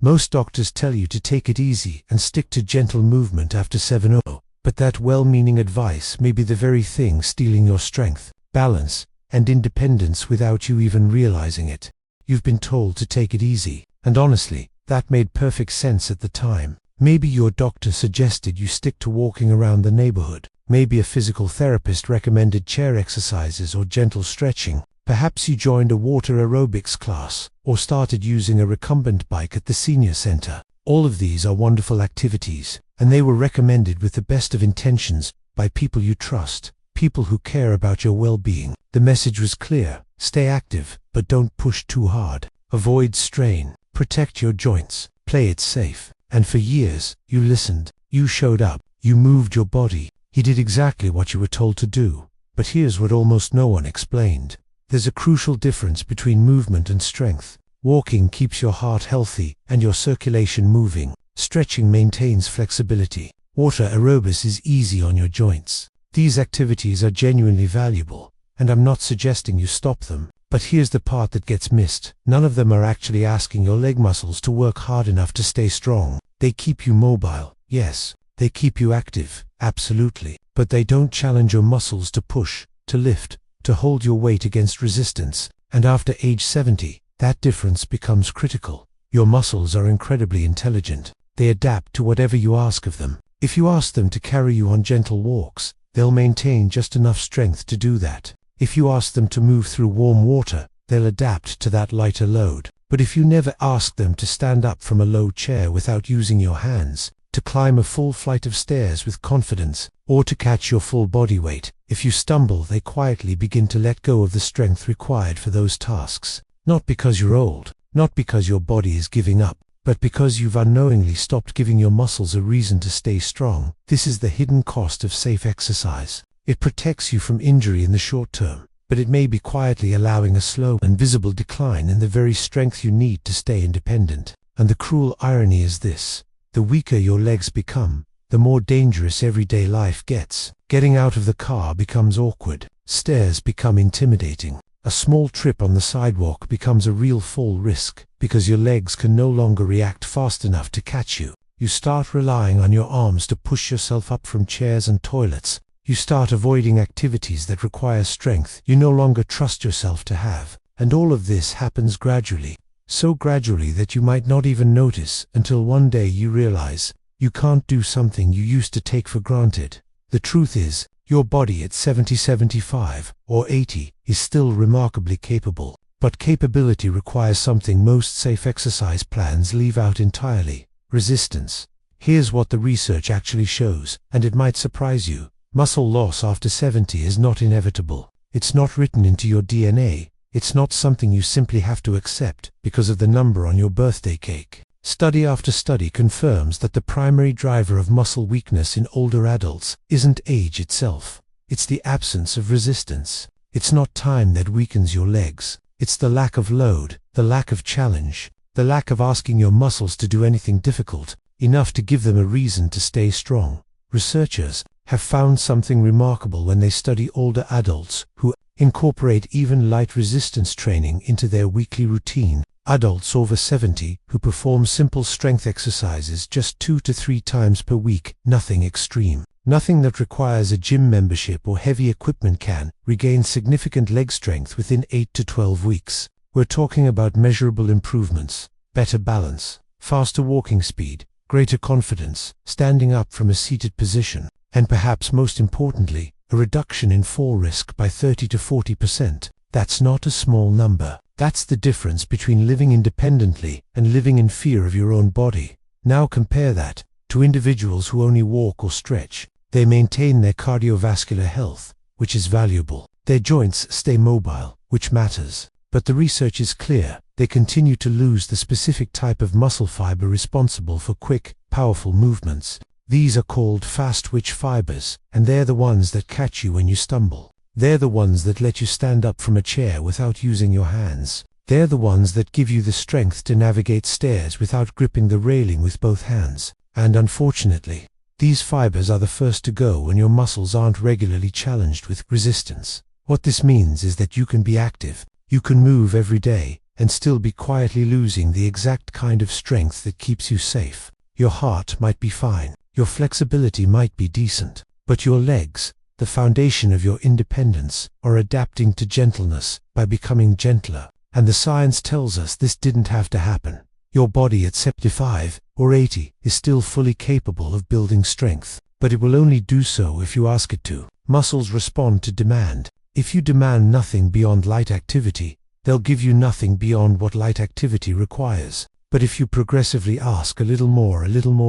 Most doctors tell you to take it easy and stick to gentle movement after 7-0, but that well-meaning advice may be the very thing stealing your strength, balance, and independence without you even realizing it. You've been told to take it easy, and honestly, that made perfect sense at the time. Maybe your doctor suggested you stick to walking around the neighborhood. Maybe a physical therapist recommended chair exercises or gentle stretching. Perhaps you joined a water aerobics class, or started using a recumbent bike at the senior center. All of these are wonderful activities, and they were recommended with the best of intentions by people you trust, people who care about your well-being. The message was clear: stay active, but don't push too hard. Avoid strain, protect your joints, play it safe. And for years, you listened, you showed up, you moved your body. You did exactly what you were told to do. But here's what almost no one explained. There's a crucial difference between movement and strength. Walking keeps your heart healthy and your circulation moving. Stretching maintains flexibility. Water aerobics is easy on your joints. These activities are genuinely valuable, and I'm not suggesting you stop them. But here's the part that gets missed. None of them are actually asking your leg muscles to work hard enough to stay strong. They keep you mobile, yes. They keep you active, absolutely. But they don't challenge your muscles to push, to lift, to hold your weight against resistance. And after age 70, that difference becomes critical. Your muscles are incredibly intelligent. They adapt to whatever you ask of them. If you ask them to carry you on gentle walks, they'll maintain just enough strength to do that. If you ask them to move through warm water, they'll adapt to that lighter load. But if you never ask them to stand up from a low chair without using your hands, to climb a full flight of stairs with confidence, or to catch your full body weight, if you stumble, they quietly begin to let go of the strength required for those tasks. Not because you're old, not because your body is giving up, but because you've unknowingly stopped giving your muscles a reason to stay strong. This is the hidden cost of safe exercise. It protects you from injury in the short term, but it may be quietly allowing a slow and visible decline in the very strength you need to stay independent. And the cruel irony is this: the weaker your legs become, the more dangerous everyday life gets. Getting out of the car becomes awkward. Stairs become intimidating. A small trip on the sidewalk becomes a real fall risk, because your legs can no longer react fast enough to catch you. You start relying on your arms to push yourself up from chairs and toilets. You start avoiding activities that require strength you no longer trust yourself to have. And all of this happens gradually. So gradually that you might not even notice until one day you realize you can't do something you used to take for granted. The truth is, your body at 70, 75, or 80 is still remarkably capable. But capability requires something most safe exercise plans leave out entirely: resistance. Here's what the research actually shows, and it might surprise you. Muscle loss after 70 is not inevitable. It's not written into your DNA. It's not something you simply have to accept because of the number on your birthday cake. Study after study confirms that the primary driver of muscle weakness in older adults isn't age itself. It's the absence of resistance. It's not time that weakens your legs. It's the lack of load, the lack of challenge, the lack of asking your muscles to do anything difficult, enough to give them a reason to stay strong. Researchers have found something remarkable when they study older adults who incorporate even light resistance training into their weekly routine. Adults over 70 who perform simple strength exercises just 2 to 3 times per week, nothing extreme, nothing that requires a gym membership or heavy equipment, can regain significant leg strength within 8 to 12 weeks. We're talking about measurable improvements: better balance, faster walking speed, greater confidence, standing up from a seated position, and perhaps most importantly, a reduction in fall risk by 30 to 40%. That's not a small number. That's the difference between living independently and living in fear of your own body. Now compare that to individuals who only walk or stretch. They maintain their cardiovascular health, which is valuable. Their joints stay mobile, which matters. But the research is clear: they continue to lose the specific type of muscle fiber responsible for quick, powerful movements. These are called fast-twitch fibers, and they're the ones that catch you when you stumble. They're the ones that let you stand up from a chair without using your hands. They're the ones that give you the strength to navigate stairs without gripping the railing with both hands. And unfortunately, these fibers are the first to go when your muscles aren't regularly challenged with resistance. What this means is that you can be active, you can move every day, and still be quietly losing the exact kind of strength that keeps you safe. Your heart might be fine, your flexibility might be decent, but your legs, the foundation of your independence, are adapting to gentleness by becoming gentler. And the science tells us this didn't have to happen. Your body at 75 or 80 is still fully capable of building strength, but it will only do so if you ask it to. Muscles respond to demand. If you demand nothing beyond light activity, they'll give you nothing beyond what light activity requires. But if you progressively ask a little more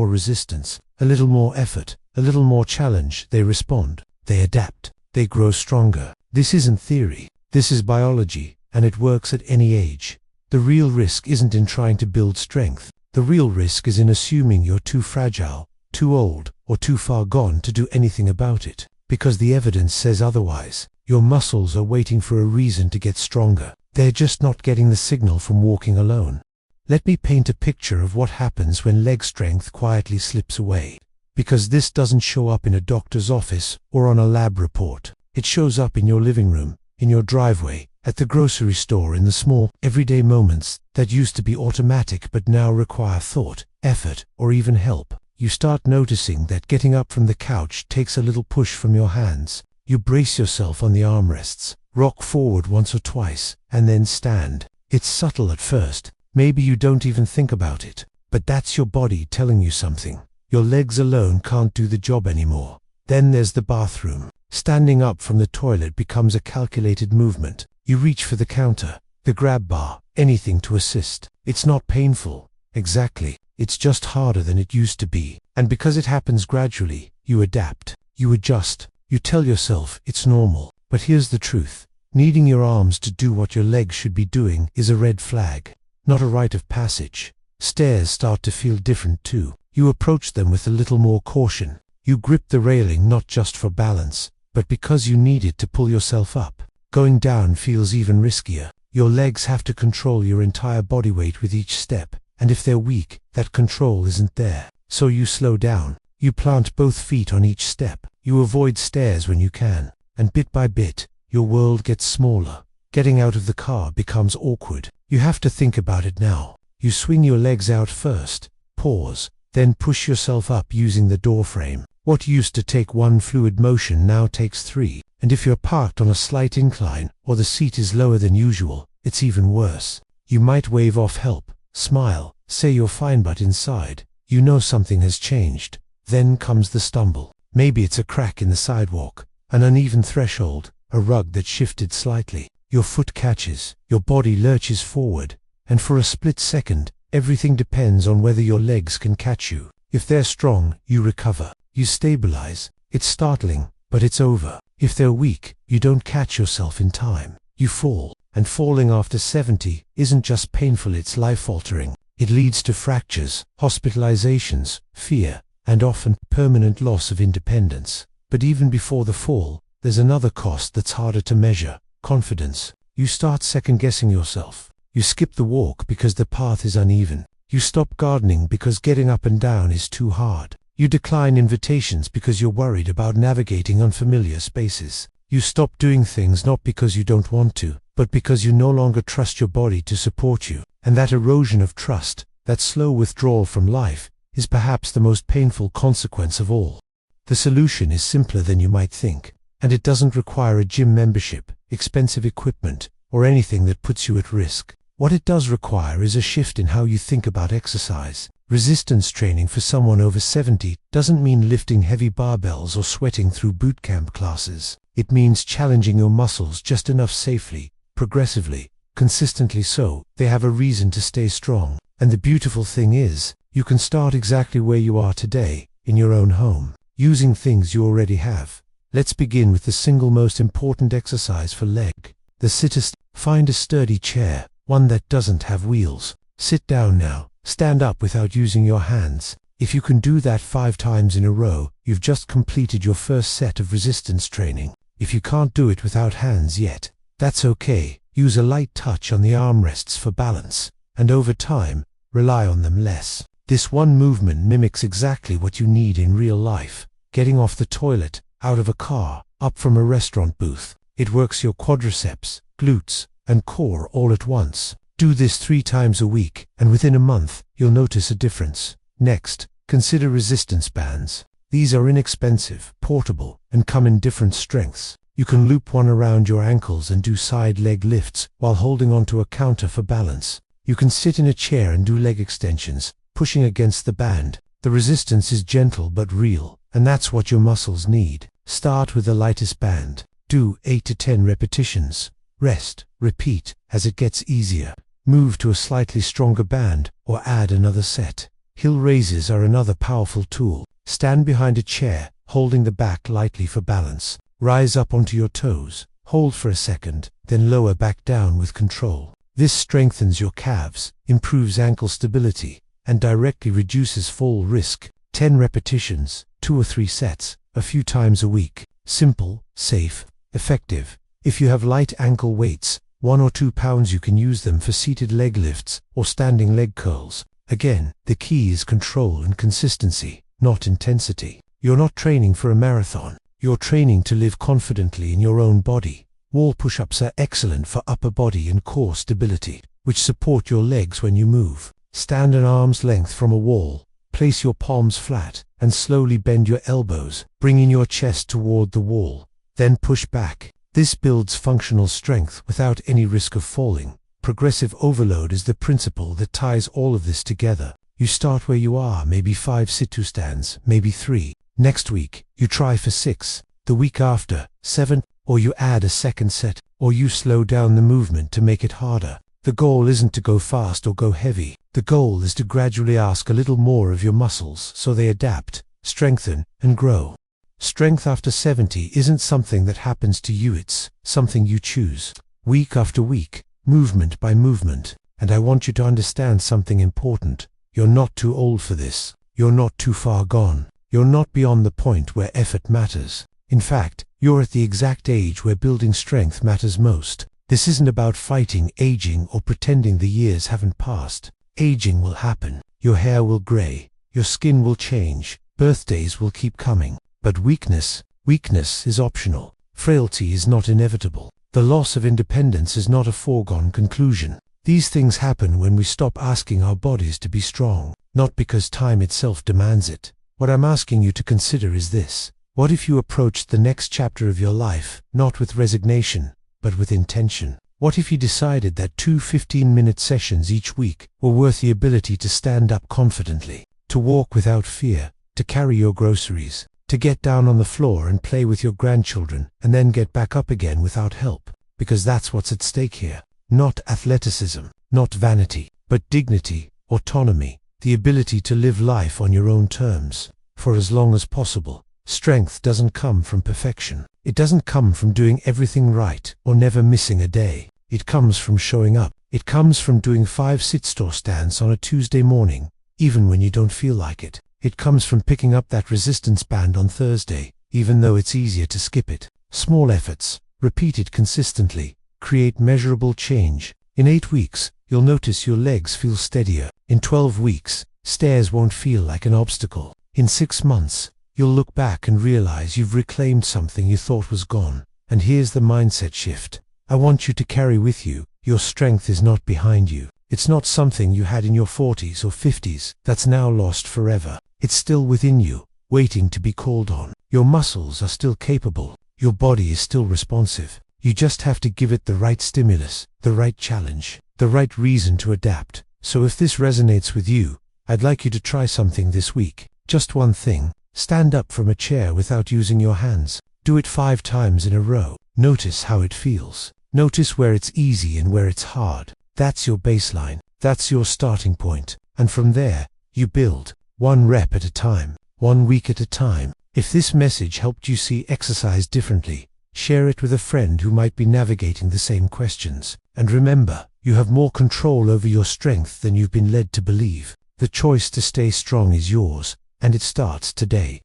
resistance, a little more effort, a little more challenge, they respond. They adapt. They grow stronger. This isn't theory. This is biology, and it works at any age. The real risk isn't in trying to build strength. The real risk is in assuming you're too fragile, too old, or too far gone to do anything about it, because the evidence says otherwise. Your muscles are waiting for a reason to get stronger. They're just not getting the signal from walking alone. Let me paint a picture of what happens when leg strength quietly slips away. Because this doesn't show up in a doctor's office or on a lab report. It shows up in your living room, in your driveway, at the grocery store, in the small, everyday moments that used to be automatic but now require thought, effort, or even help. You start noticing that getting up from the couch takes a little push from your hands. You brace yourself on the armrests, rock forward once or twice, and then stand. It's subtle at first. Maybe you don't even think about it, but that's your body telling you something. Your legs alone can't do the job anymore. Then there's the bathroom. Standing up from the toilet becomes a calculated movement. You reach for the counter, the grab bar, anything to assist. It's not painful. Exactly. It's just harder than it used to be. And because it happens gradually, you adapt. You adjust. You tell yourself it's normal. But here's the truth. Needing your arms to do what your legs should be doing is a red flag, not a rite of passage. Stairs start to feel different too. You approach them with a little more caution. You grip the railing not just for balance, but because you need it to pull yourself up. Going down feels even riskier. Your legs have to control your entire body weight with each step, and if they're weak, that control isn't there. So you slow down. You plant both feet on each step. You avoid stairs when you can, and bit by bit, your world gets smaller. Getting out of the car becomes awkward. You have to think about it now. You swing your legs out first, pause, then push yourself up using the door frame. What used to take one fluid motion now takes 3. And if you're parked on a slight incline, or the seat is lower than usual, it's even worse. You might wave off help, smile, say you're fine, but inside, you know something has changed. Then comes the stumble. Maybe it's a crack in the sidewalk, an uneven threshold, a rug that shifted slightly. Your foot catches, your body lurches forward, and for a split second, everything depends on whether your legs can catch you. If they're strong, you recover. You stabilize. It's startling, but it's over. If they're weak, you don't catch yourself in time. You fall. And falling after 70 isn't just painful, it's life-altering. It leads to fractures, hospitalizations, fear, and often permanent loss of independence. But even before the fall, there's another cost that's harder to measure: confidence. You start second-guessing yourself. You skip the walk because the path is uneven. You stop gardening because getting up and down is too hard. You decline invitations because you're worried about navigating unfamiliar spaces. You stop doing things not because you don't want to, but because you no longer trust your body to support you. And that erosion of trust, that slow withdrawal from life, is perhaps the most painful consequence of all. The solution is simpler than you might think, and it doesn't require a gym membership, expensive equipment, or anything that puts you at risk. What it does require is a shift in how you think about exercise. Resistance training for someone over 70 doesn't mean lifting heavy barbells or sweating through boot camp classes. It means challenging your muscles just enough safely, progressively, consistently, so they have a reason to stay strong. And the beautiful thing is, you can start exactly where you are today, in your own home, using things you already have. Let's begin with the single most important exercise for leg: the sitter. Find a sturdy chair, one that doesn't have wheels. Sit down now. Stand up without using your hands. If you can do that 5 times in a row, you've just completed your first set of resistance training. If you can't do it without hands yet, that's okay. Use a light touch on the armrests for balance, and over time, rely on them less. This one movement mimics exactly what you need in real life: getting off the toilet, out of a car, up from a restaurant booth. It works your quadriceps, glutes, and core all at once. Do this 3 times a week, and within a month, you'll notice a difference. Next, consider resistance bands. These are inexpensive, portable, and come in different strengths. You can loop one around your ankles and do side leg lifts while holding onto a counter for balance. You can sit in a chair and do leg extensions, pushing against the band. The resistance is gentle but real, and that's what your muscles need. Start with the lightest band. Do 8 to 10 repetitions. Rest, repeat, as it gets easier. Move to a slightly stronger band, or add another set. Hill raises are another powerful tool. Stand behind a chair, holding the back lightly for balance. Rise up onto your toes, hold for a second, then lower back down with control. This strengthens your calves, improves ankle stability, and directly reduces fall risk. 10 repetitions, 2 or 3 sets, a few times a week. Simple, safe, effective. If you have light ankle weights, 1 or 2 pounds, you can use them for seated leg lifts or standing leg curls. Again, the key is control and consistency, not intensity. You're not training for a marathon. You're training to live confidently in your own body. Wall push-ups are excellent for upper body and core stability, which support your legs when you move. Stand an arm's length from a wall. Place your palms flat and slowly bend your elbows, bringing your chest toward the wall. Then push back. This builds functional strength without any risk of falling. Progressive overload is the principle that ties all of this together. You start where you are, maybe 5 sit-to stands, maybe 3. Next week, you try for 6. The week after, 7, or you add a second set, or you slow down the movement to make it harder. The goal isn't to go fast or go heavy. The goal is to gradually ask a little more of your muscles so they adapt, strengthen, and grow. Strength after 70 isn't something that happens to you, it's something you choose. Week after week, movement by movement. And I want you to understand something important. You're not too old for this. You're not too far gone. You're not beyond the point where effort matters. In fact, you're at the exact age where building strength matters most. This isn't about fighting aging or pretending the years haven't passed. Aging will happen. Your hair will gray. Your skin will change. Birthdays will keep coming. But weakness is optional. Frailty is not inevitable. The loss of independence is not a foregone conclusion. These things happen when we stop asking our bodies to be strong, not because time itself demands it. What I'm asking you to consider is this. What if you approached the next chapter of your life, not with resignation, but with intention? What if you decided that 2 15-minute sessions each week were worth the ability to stand up confidently, to walk without fear, to carry your groceries, to get down on the floor and play with your grandchildren, and then get back up again without help? Because that's what's at stake here. Not athleticism, not vanity, but dignity, autonomy, the ability to live life on your own terms, for as long as possible. Strength doesn't come from perfection. It doesn't come from doing everything right or never missing a day. It comes from showing up. It comes from doing 5 sit-to stands on a Tuesday morning, even when you don't feel like it. It comes from picking up that resistance band on Thursday, even though it's easier to skip it. Small efforts, repeated consistently, create measurable change. In 8 weeks, you'll notice your legs feel steadier. In 12 weeks, stairs won't feel like an obstacle. In 6 months, you'll look back and realize you've reclaimed something you thought was gone. And here's the mindset shift. I want you to carry with you, your strength is not behind you. It's not something you had in your 40s or 50s that's now lost forever. It's still within you, waiting to be called on. Your muscles are still capable. Your body is still responsive. You just have to give it the right stimulus, the right challenge, the right reason to adapt. So if this resonates with you, I'd like you to try something this week. Just one thing. Stand up from a chair without using your hands. Do it 5 times in a row. Notice how it feels. Notice where it's easy and where it's hard. That's your baseline. That's your starting point. And from there, you build, 1 rep at a time, 1 week at a time. If this message helped you see exercise differently, share it with a friend who might be navigating the same questions. And remember, you have more control over your strength than you've been led to believe. The choice to stay strong is yours, and it starts today.